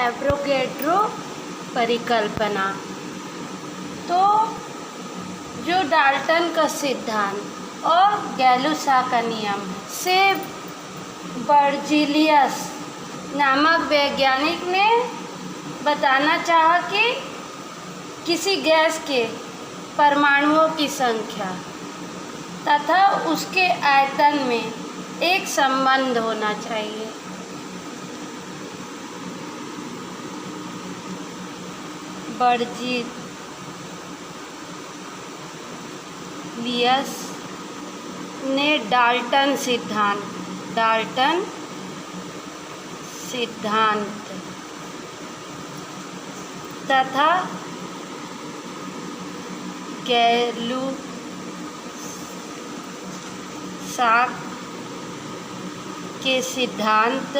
Avogadro परिकल्पना। तो जो डाल्टन का सिद्धांत और गैलुसा का नियम से बर्जीलियस नामक वैज्ञानिक ने बताना चाहा कि किसी गैस के परमाणुओं की संख्या तथा उसके आयतन में एक संबंध होना चाहिए। बर्जीलियस ने डाल्टन सिद्धांत तथा गैलुसा के सिद्धांत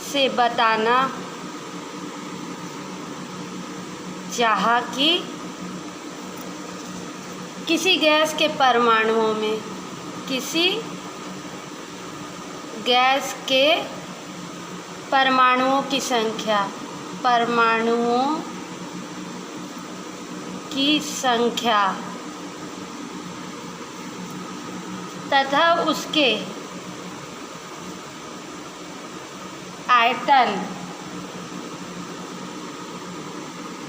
से बताना चाहा कि किसी गैस के परमाणुओं में परमाणुओं की संख्या तथा उसके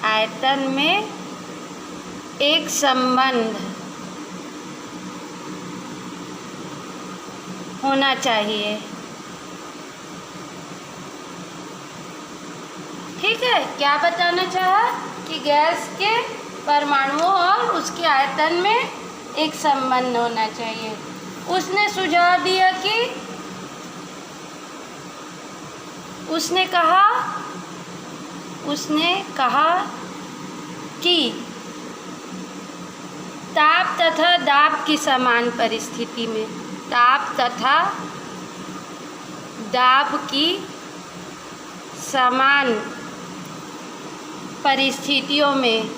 आयतन में एक संबंध होना चाहिए। ठीक है, क्या बताना चाहा कि गैस के परमाणुओं और उसके आयतन में एक संबंध होना चाहिए। उसने सुझाव दिया कि उसने कहा कि ताप तथा दाब की समान परिस्थिति में ताप तथा दाब की समान परिस्थितियों में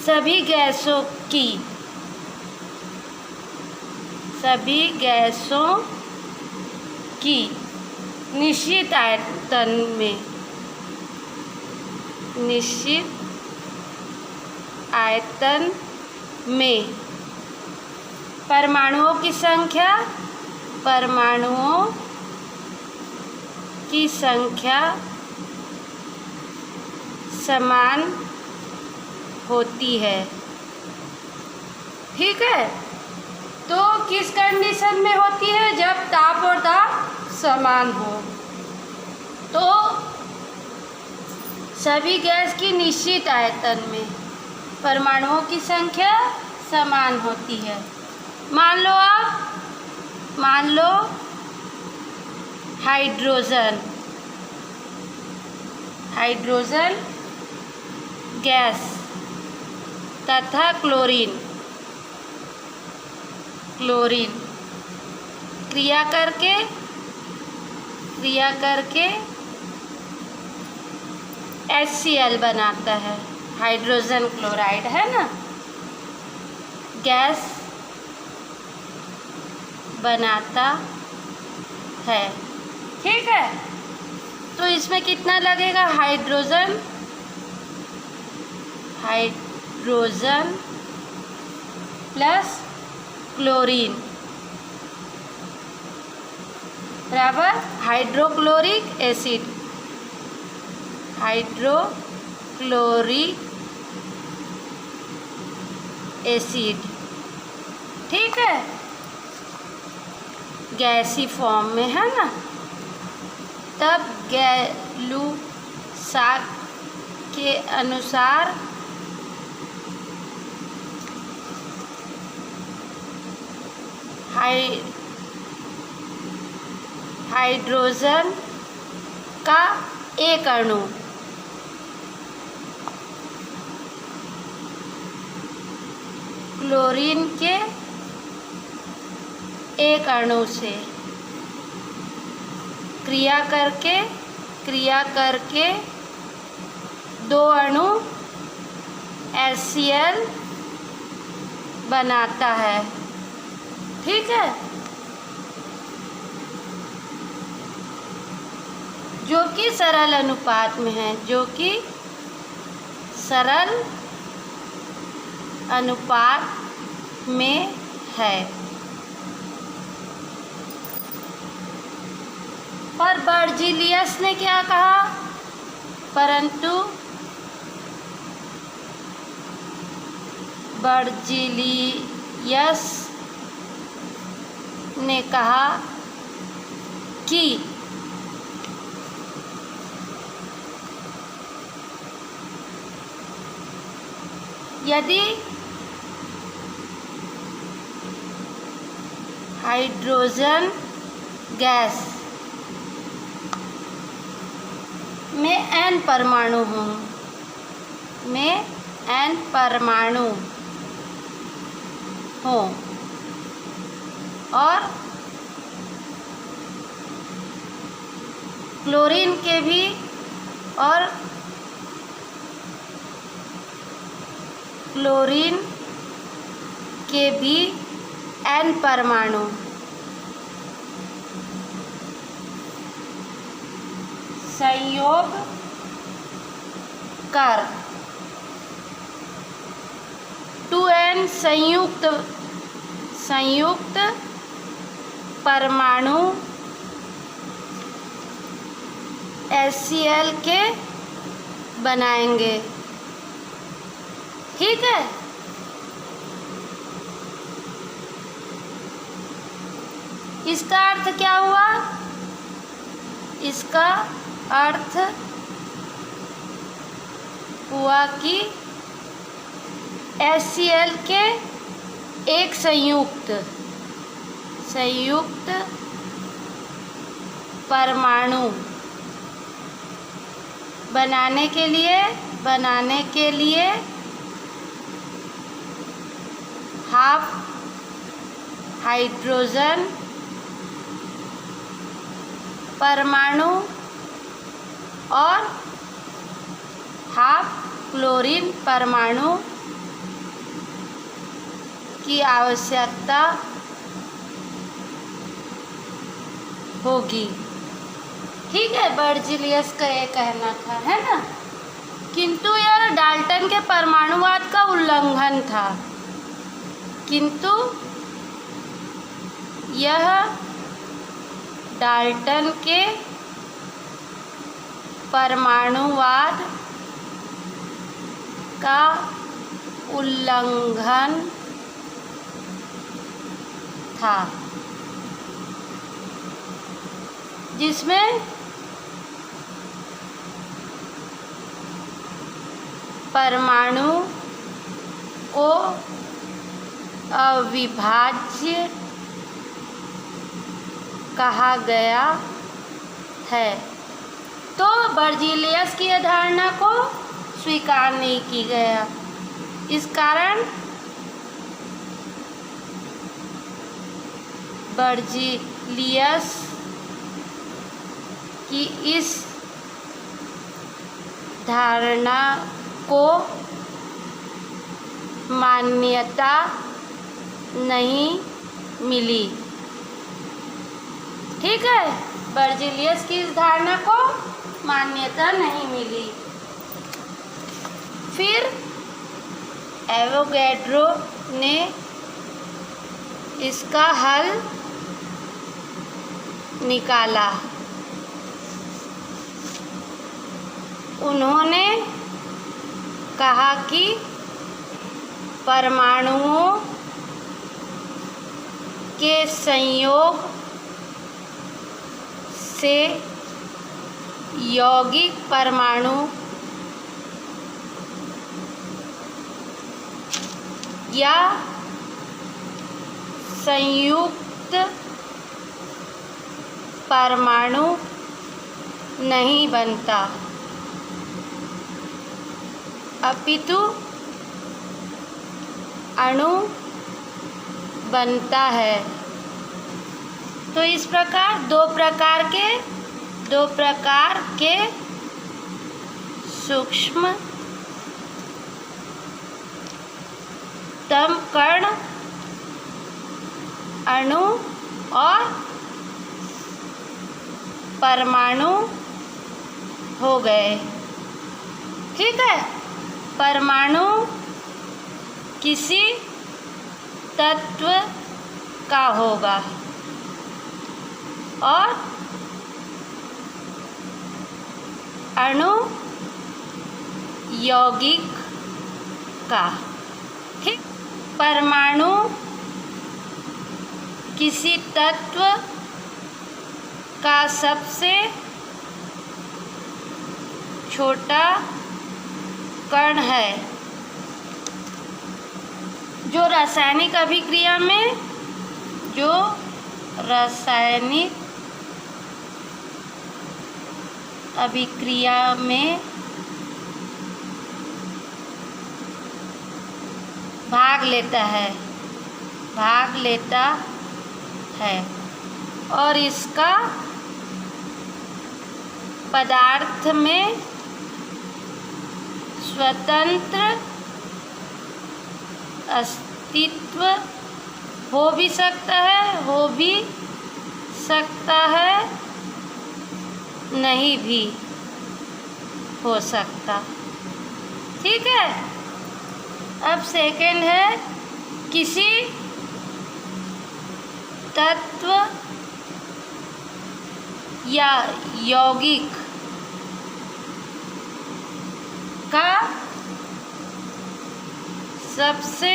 सभी गैसों की निश्चित आयतन में परमाणुओं की संख्या समान होती है। ठीक है, तो किस कंडीशन में होती है? जब ताप और दाब समान हो। तो सभी गैस की निश्चित आयतन में परमाणुओं की संख्या समान होती है। मान लो हाइड्रोजन गैस तथा क्लोरीन क्रिया करके HCl बनाता है। हाइड्रोजन क्लोराइड है ना, गैस बनाता है। ठीक है, तो इसमें कितना लगेगा? हाइड्रोजन प्लस क्लोरीन बराबर हाइड्रोक्लोरिक एसिड। ठीक है, गैसी फॉर्म में है ना। तब गैलुसा के अनुसार हाइड्रोजन का एक अणु क्लोरीन के एक अणु से क्रिया करके दो अणु HCl बनाता है। ठीक है, जो कि सरल अनुपात में है, जो कि सरल अनुपात में है। पर बर्जीलियस ने क्या कहा? परंतु बर्जीलियस ने कहा कि यदि हाइड्रोजन गैस में n परमाणु हों, और क्लोरीन के भी n परमाणु संयोग कर 2n संयुक्त परमाणु HCl के बनाएंगे। ठीक है, इसका अर्थ क्या हुआ? इसका अर्थ हुआ कि HCl के एक संयुक्त परमाणु बनाने के लिए हाफ हाइड्रोजन परमाणु और हाफ क्लोरीन परमाणु की आवश्यकता होगी। ठीक है, बर्जीलियस का ये कहना था, है ना। किंतु यह डाल्टन के परमाणुवाद का उल्लंघन था। यह डाल्टन के परमाणुवाद का उल्लंघन था, जिसमें परमाणु को अविभाज्य कहा गया है। तो बर्जीलियस की धारणा को स्वीकार नहीं की गया। इस कारण बर्जीलियस की इस धारणा को मान्यता नहीं मिली। ठीक है, बर्जीलियस की इस धारणा को मान्यता नहीं मिली। फिर एवोगैड्रो ने इसका हल निकाला। उन्होंने कहा कि परमाणुओं के संयोग से यौगिक परमाणु या संयुक्त परमाणु नहीं बनता, अपितु अणु बनता है। तो इस प्रकार दो प्रकार के सूक्ष्म अधिकतम कण, अणु और परमाणु हो गए। ठीक है, परमाणु किसी तत्व का होगा और अणु यौगिक का। ठीक, परमाणु किसी तत्व का सबसे छोटा कण है जो रासायनिक अभिक्रिया में भाग लेता है और इसका पदार्थ में स्वतंत्र अस्तित्व हो भी सकता है, नहीं भी हो सकता। ठीक है, अब सेकंड है, किसी तत्व या यौगिक का सबसे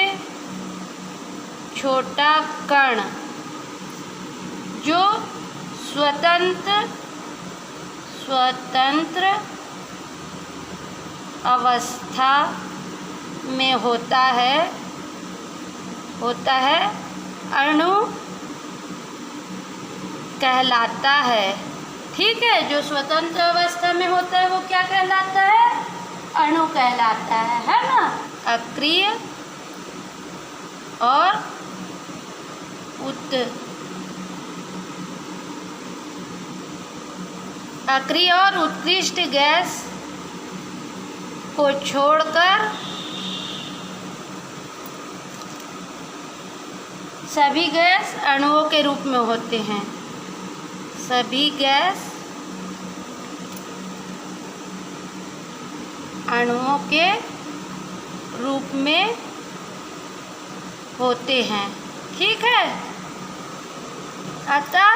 छोटा कण जो स्वतंत्र अवस्था में होता है अणु कहलाता है। ठीक है, जो स्वतंत्र अवस्था में होता है वो क्या कहलाता है? अणु कहलाता है ना। अक्रिय और उत्कृष्ट गैस को छोड़कर सभी गैस अणुओं के रूप में होते हैं। सभी गैस अणुओं के रूप में होते हैं। ठीक है, अतः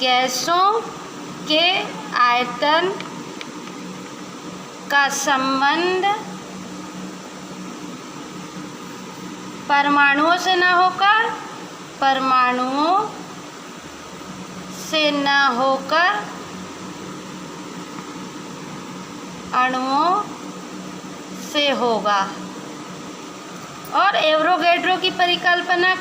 गैसों के आयतन का संबंध परमाणुओं से न होकर अणुओं से होगा। और एवोगैड्रो की परिकल्पना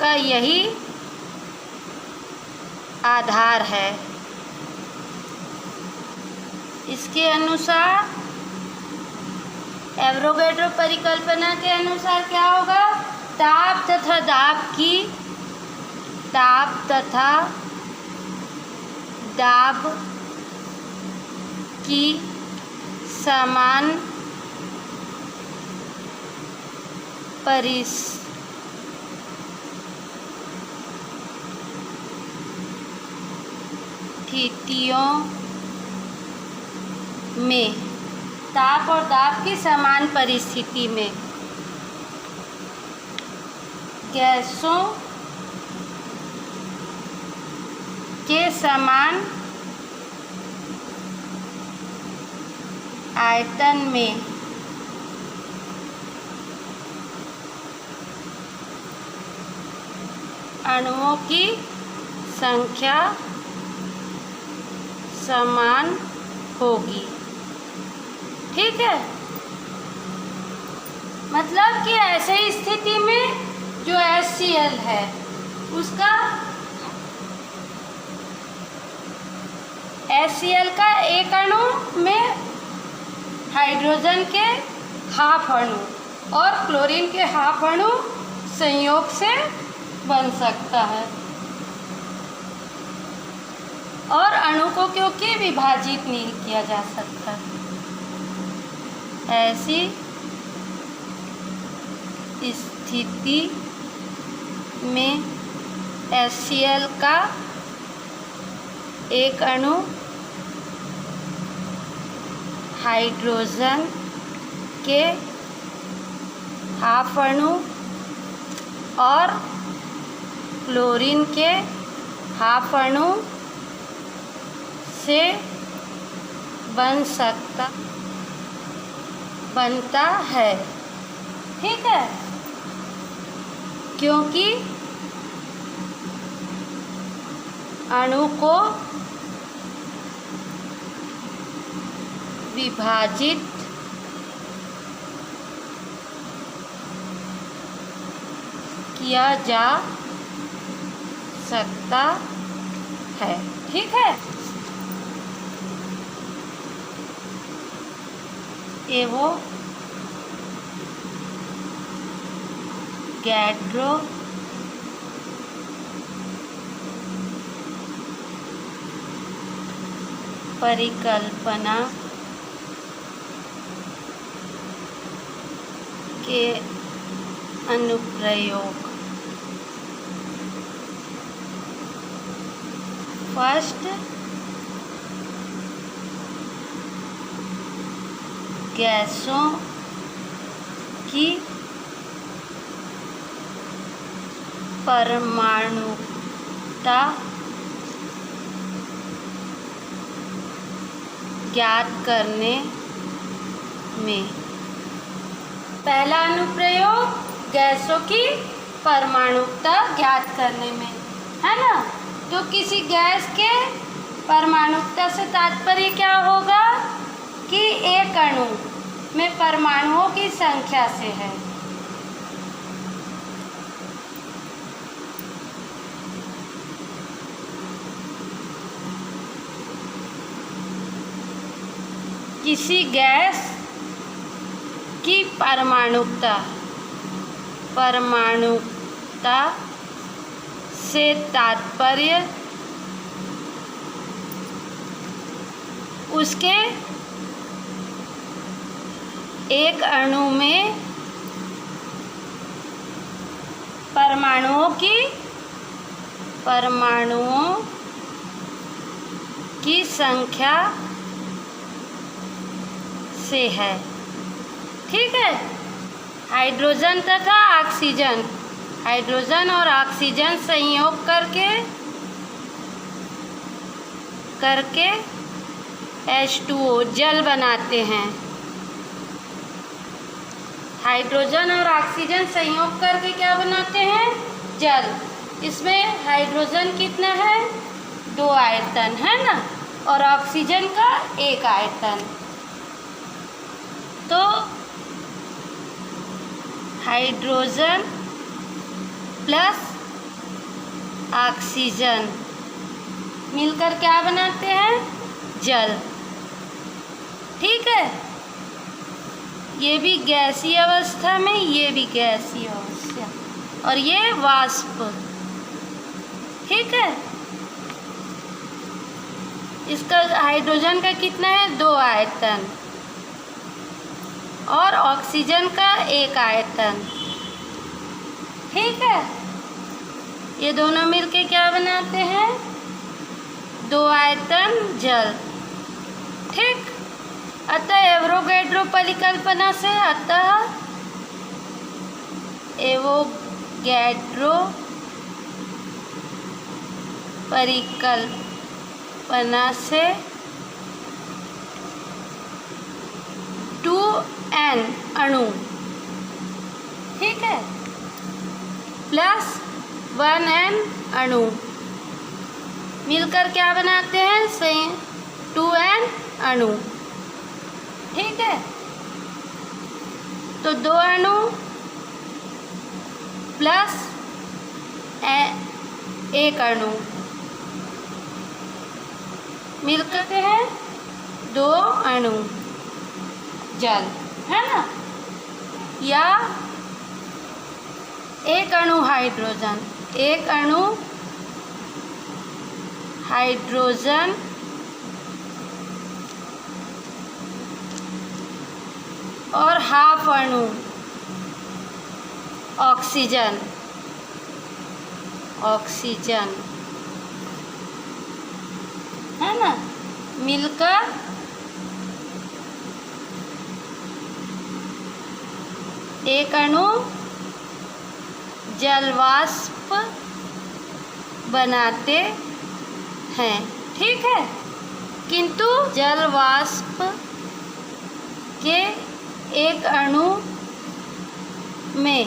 का यही आधार है। इसके अनुसार, एवोगैड्रो परिकल्पना के अनुसार क्या होगा? ताप तथा दाब की समान परिस्थितियों में, ताप और दाब की समान परिस्थिति में गैसों के समान आयतन में अणुओं की संख्या समान होगी। ठीक है, मतलब कि ऐसे स्थिति में जो HCl है उसका HCl का एक अणु में हाइड्रोजन के हाफ अणु और क्लोरीन के हाफ अणु संयोग से बन सकता है। और अणु को क्योंकि विभाजित नहीं किया जा सकता। ऐसी स्थिति में HCl का एक अणु हाइड्रोजन के हाफ अणु और क्लोरीन के हाफ अणु से बनता है। ठीक है, क्योंकि अणु को विभाजित किया जा सकता है। ठीक है, एवोगैड्रो परिकल्पना के अनुप्रयोग। फर्स्ट, गैसों की परमाणुता ज्ञात करने में। पहला अनुप्रयोग गैसों की परमाणुता ज्ञात करने में, है ना। तो किसी गैस के परमाणुता से तात्पर्य क्या होगा कि एक अणु में परमाणुओं की संख्या से है। किसी गैस की परमाणुता से तात्पर्य उसके एक अणु में परमाणुओं की संख्या से है। ठीक है, हाइड्रोजन तथा ऑक्सीजन, हाइड्रोजन और ऑक्सीजन संयोग करके H2O जल बनाते हैं। हाइड्रोजन और ऑक्सीजन संयोग करके क्या बनाते हैं? जल। इसमें हाइड्रोजन कितना है? 2 आयतन, है ना, और ऑक्सीजन का 1 आयतन। तो हाइड्रोजन प्लस ऑक्सीजन मिलकर क्या बनाते हैं? जल। ठीक है, ये भी गैसीय अवस्था में, ये भी गैसीय अवस्था, और ये वाष्प। ठीक है, इसका हाइड्रोजन का कितना है? 2 आयतन और ऑक्सीजन का 1 आयतन। ठीक है, ये दोनों मिलके क्या बनाते हैं? 2 आयतन जल। ठीक, अतः एवोगैड्रो परिकल्पना से एवोगैड्रो परिकल्पना से 2N अणु, ठीक है, प्लस 1N अणु मिलकर क्या बनाते हैं? 2N अणु। ठीक है, तो 2 अणु प्लस 1 अणु मिलकर हैं 2 अणु जल, है ना, या 1 अणु हाइड्रोजन, 1 अणु हाइड्रोजन और हाफ अणु ऑक्सीजन, ऑक्सीजन है ना, मिलकर एक अणु जलवाष्प बनाते हैं। ठीक है, किंतु जलवाष्प के एक अणु में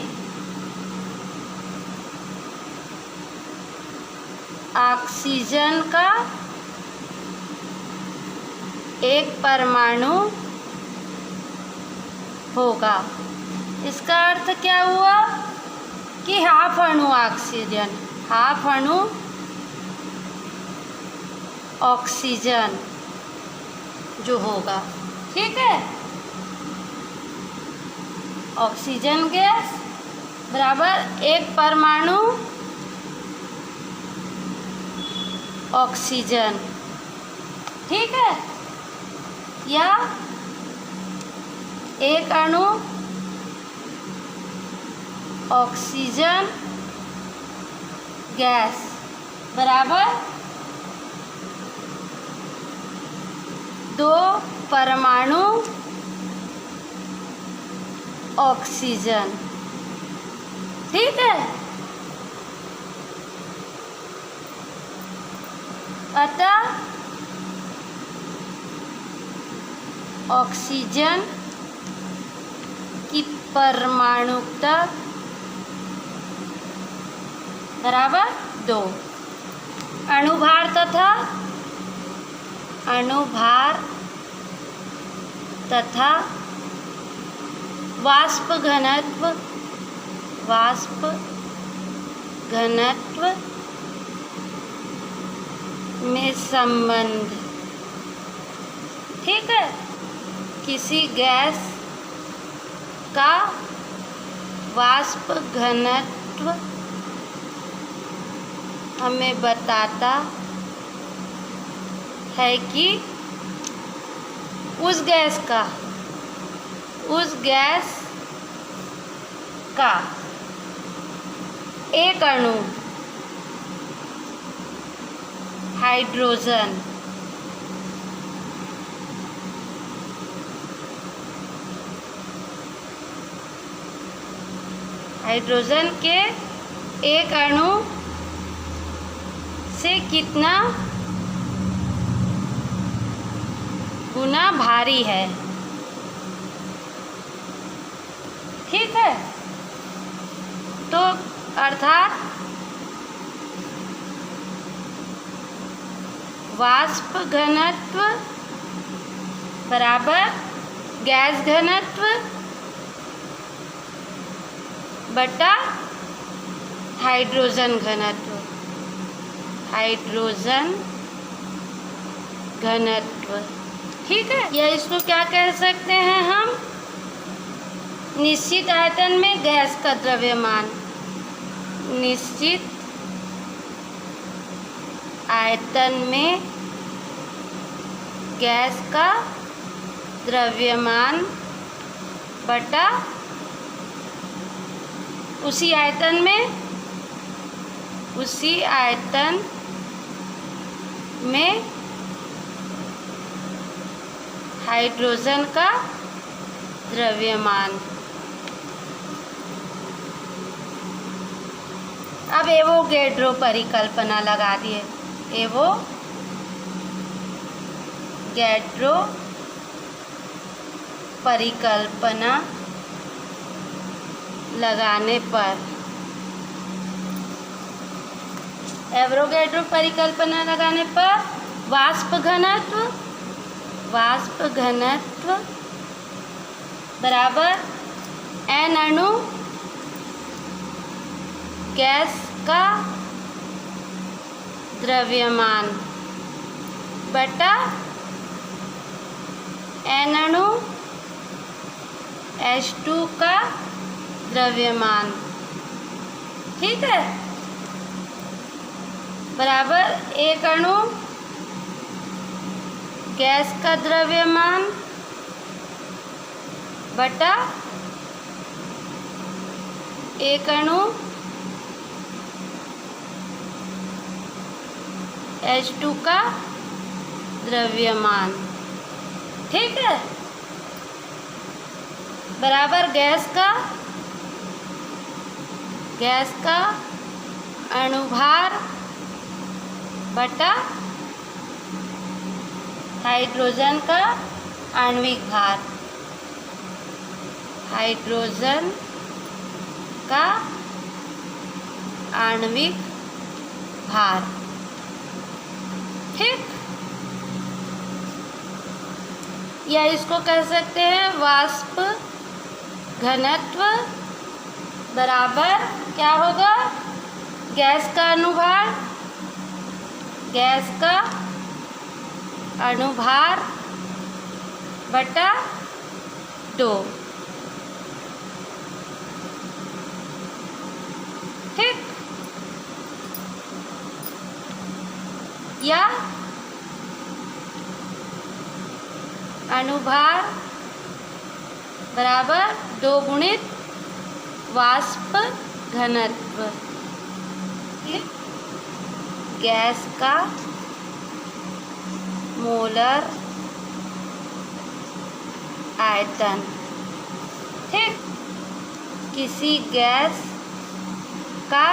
ऑक्सीजन का एक परमाणु होगा। इसका अर्थ क्या हुआ कि हाफ अणु ऑक्सीजन, हाफ अणु ऑक्सीजन जो होगा। ठीक है, ऑक्सीजन गैस बराबर एक परमाणु ऑक्सीजन। ठीक है, या एक अणु ऑक्सीजन गैस बराबर दो परमाणु ऑक्सीजन। ठीक है, अतः ऑक्सीजन की परमाणुकता बराबर 2। अणुभार तथा वाष्प घनत्व में संबंध। ठीक है, किसी गैस का वाष्प घनत्व हमें बताता है कि उस गैस का एक अणु हाइड्रोजन के एक अणु से कितना गुना भारी है। ठीक है, तो अर्थात वाष्प घनत्व बराबर गैस घनत्व बटा हाइड्रोजन घनत्व। ठीक है, या इसको क्या कह सकते हैं हम, निश्चित आयतन में गैस का द्रव्यमान, निश्चित आयतन में गैस का द्रव्यमान बटा उसी आयतन में हाइड्रोजन का द्रव्यमान। अब एवोगैड्रो परिकल्पना लगा दिए। एवोगैड्रो परिकल्पना लगाने पर, एवोगैड्रो परिकल्पना लगाने पर वाष्प घनत्व बराबर n अणु गैस का द्रव्यमान बटा n अणु H2 का द्रव्यमान। ठीक है, बराबर एक अणु गैस का द्रव्यमान बटा एक अणु H2 का द्रव्यमान। ठीक है, बराबर गैस का अणुभार बटा हाइड्रोजन का आणविक भार। हाइड्रोजन का आणविक भार। ठीक, या इसको कह सकते हैं वाष्प घनत्व बराबर क्या होगा, गैस का अणुभार, गैस का अणुभार बटा 2। ठीक, या अणुभार बराबर 2 गुणित वाष्प घनत्व। गैस का मोलर आयतन। ठीक, किसी गैस का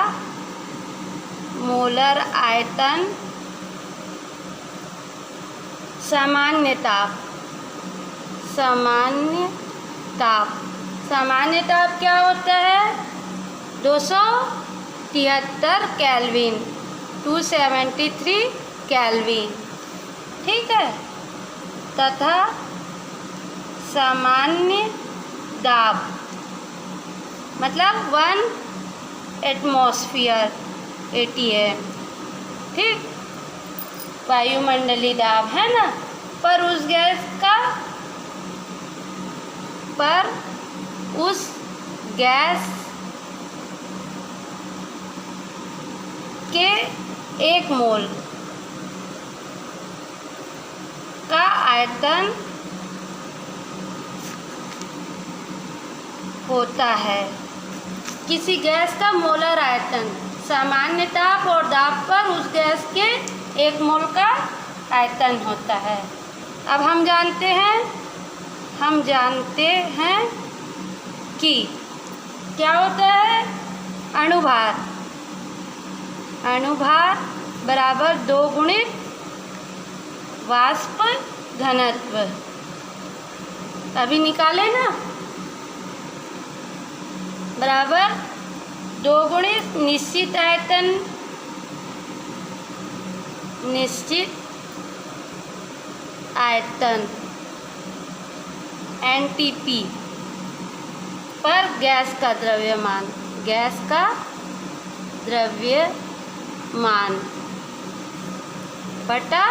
मोलर आयतन सामान्य ताप क्या होता है, 273 केल्विन, 273 केल्विन। ठीक है, तथा सामान्य दाब मतलब 1 एटमॉस्फेयर ATM। ठीक, वायुमंडलीय दाब है ना, पर उस गैस के 1 मोल का आयतन होता है। किसी गैस का मोलर आयतन सामान्य ताप और दाब पर उस गैस के 1 मोल का आयतन होता है। अब हम जानते हैं कि क्या होता है, अणुभार बराबर 2 गुणित वाष्प घनत्व। अभी निकाले ना, बराबर 2 गुणित निश्चित आयतन NTP पर गैस का द्रव्यमान बटा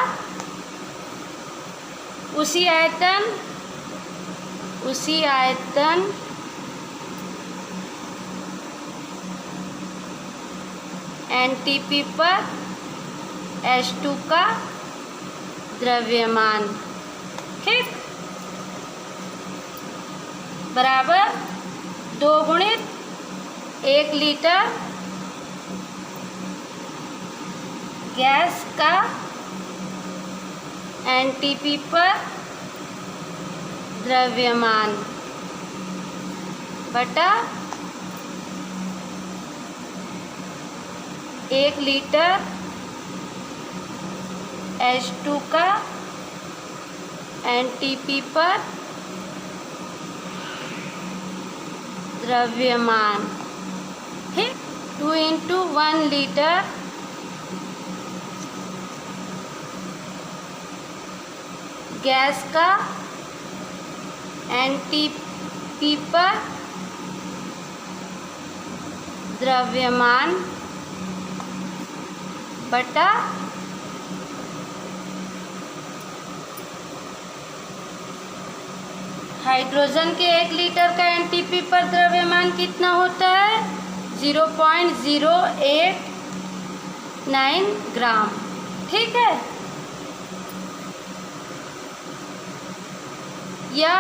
उसी आयतन NTP पर H2 का द्रव्यमान। ठीक, बराबर 2 गुणित 1 लीटर गैस का NTP पर द्रव्यमान बटा 1 लीटर H2 का NTP पर द्रव्यमान। ठीक, 2 × 1 लीटर गैस का NTP पर द्रव्यमान बटा हाइड्रोजन के 1 लीटर का NTP पर द्रव्यमान कितना होता है, 0.08 9 ग्राम। ठीक है, या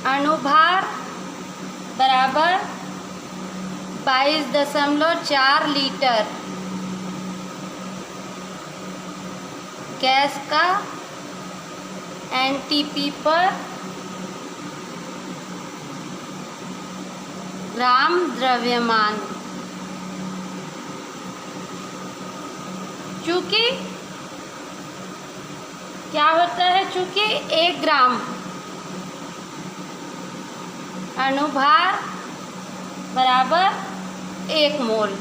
अणुभार बराबर 22.4 लीटर गैस का एनटीपी पर ग्राम द्रव्यमान। चूंकि क्या होता है, चूंकि 1 ग्राम अणुभार बराबर 1 मोल।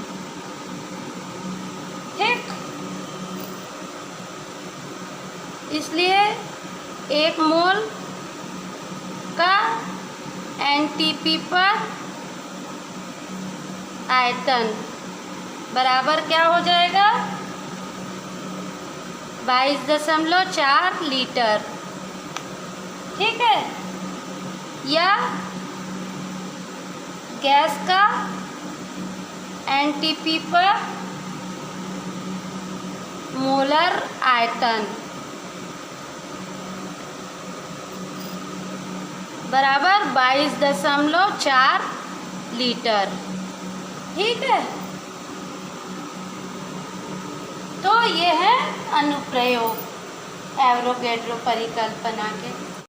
ठीक, इसलिए 1 मोल का एनटीपी पर आयतन बराबर क्या हो जाएगा, 22.4 लीटर। ठीक है, या गैस का एनटीपी पर मोलर आयतन बराबर 22.4 लीटर। ठीक है, तो ये है अनुप्रयोग एवोगैड्रो परिकल्पना के।